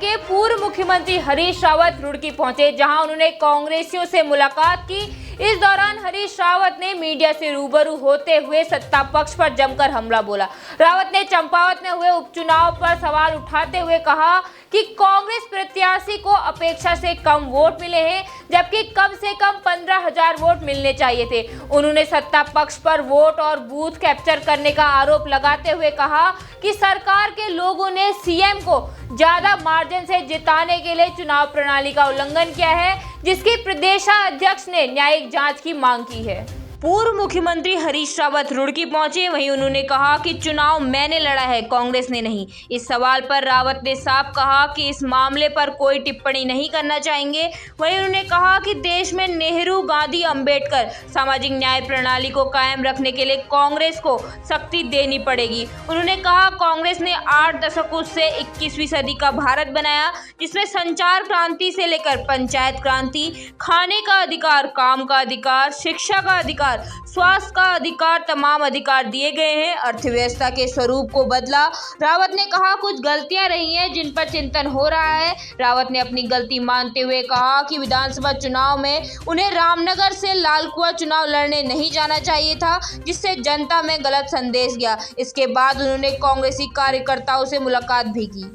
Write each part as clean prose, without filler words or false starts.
के पूर्व मुख्यमंत्री हरीश रावत रुड़की पहुंचे, जहां उन्होंने कांग्रेसियों से मुलाकात की। इस दौरान हरीश रावत ने मीडिया से रूबरू होते हुए सत्ता पक्ष पर जमकर हमला बोला। रावत ने चंपावत में हुए उपचुनाव पर सवाल उठाते हुए कहा कि कांग्रेस प्रत्याशी को अपेक्षा से कम वोट मिले हैं, जबकि कम से कम 15,000 वोट मिलने चाहिए थे। उन्होंने सत्ता पक्ष पर वोट और बूथ कैप्चर करने का आरोप लगाते हुए कहा कि सरकार के लोगों ने सीएम को ज्यादा मार्जिन से जिताने के लिए चुनाव प्रणाली का उल्लंघन किया है, जिसकी प्रदेशाध्यक्ष ने न्यायिक जांच की मांग की है। पूर्व मुख्यमंत्री हरीश रावत रुड़की पहुंचे, वहीं उन्होंने कहा कि चुनाव मैंने लड़ा है, कांग्रेस ने नहीं। इस सवाल पर रावत ने साफ कहा कि इस मामले पर कोई टिप्पणी नहीं करना चाहेंगे। वहीं उन्होंने कहा कि देश में नेहरू, गांधी, अंबेडकर सामाजिक न्याय प्रणाली को कायम रखने के लिए कांग्रेस को शक्ति देनी पड़ेगी। उन्होंने कहा कांग्रेस ने 8 दशकों से 21वीं सदी का भारत बनाया, जिसमें संचार क्रांति से लेकर पंचायत क्रांति, खाने का अधिकार, काम का अधिकार, शिक्षा का अधिकार, स्वास्थ्य का अधिकार, तमाम अधिकार दिए गए हैं। अर्थव्यवस्था के स्वरूप को बदला। रावत ने कहा कुछ गलतियां रही हैं जिन पर चिंतन हो रहा है। रावत ने अपनी गलती मानते हुए कहा कि विधानसभा चुनाव में उन्हें रामनगर से लालकुआं चुनाव लड़ने नहीं जाना चाहिए था, जिससे जनता में गलत संदेश गया। इसके बाद उन्होंने कांग्रेसी कार्यकर्ताओं से मुलाकात भी की।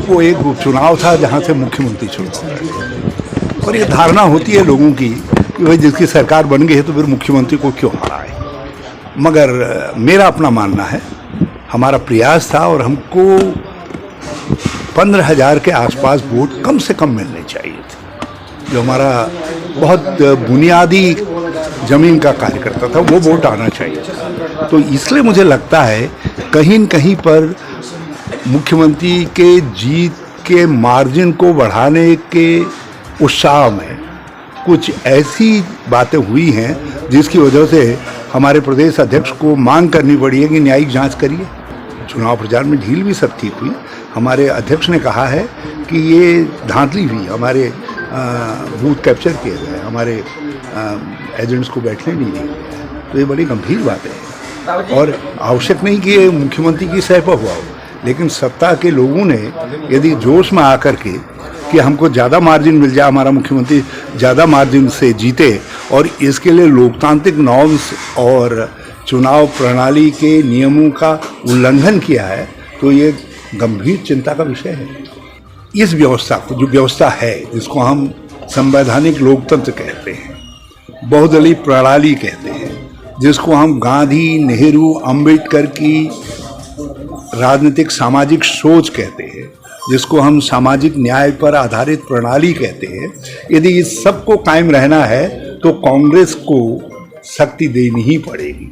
वो एक उपचुनाव था जहाँ से मुख्यमंत्री चुना, और ये धारणा होती है लोगों की कि भाई जिसकी सरकार बन गई है तो फिर मुख्यमंत्री को क्यों हारा है। मगर मेरा अपना मानना है, हमारा प्रयास था और हमको 15,000 के आसपास वोट कम से कम मिलने चाहिए थे। जो हमारा बहुत बुनियादी जमीन का कार्यकर्ता था वो वोट आना चाहिए था। तो इसलिए मुझे लगता है कहीं न कहीं पर मुख्यमंत्री के जीत के मार्जिन को बढ़ाने के उत्साह में कुछ ऐसी बातें हुई हैं जिसकी वजह से हमारे प्रदेश अध्यक्ष को मांग करनी पड़ी है कि न्यायिक जांच करिए। चुनाव प्रचार में ढील भी सब ठीक हुई। हमारे अध्यक्ष ने कहा है कि ये धांधली हुई, हमारे बूथ कैप्चर किए गए, हमारे एजेंट्स को बैठने नहीं दिए। तो ये बड़ी गंभीर बात है और आवश्यक नहीं कि ये मुख्यमंत्री की सह पर हुआ हो, लेकिन सत्ता के लोगों ने यदि जोश में आकर के कि हमको ज़्यादा मार्जिन मिल जाए, हमारा मुख्यमंत्री ज़्यादा मार्जिन से जीते, और इसके लिए लोकतांत्रिक नॉर्म्स और चुनाव प्रणाली के नियमों का उल्लंघन किया है, तो ये गंभीर चिंता का विषय है। इस व्यवस्था को, जो व्यवस्था है जिसको हम संवैधानिक लोकतंत्र कहते हैं, बहुदलीय प्रणाली कहते हैं, जिसको हम गांधी, नेहरू, अंबेडकर की राजनीतिक सामाजिक सोच कहते हैं, जिसको हम सामाजिक न्याय पर आधारित प्रणाली कहते हैं, यदि इस सब को कायम रहना है तो कांग्रेस को शक्ति देनी ही पड़ेगी।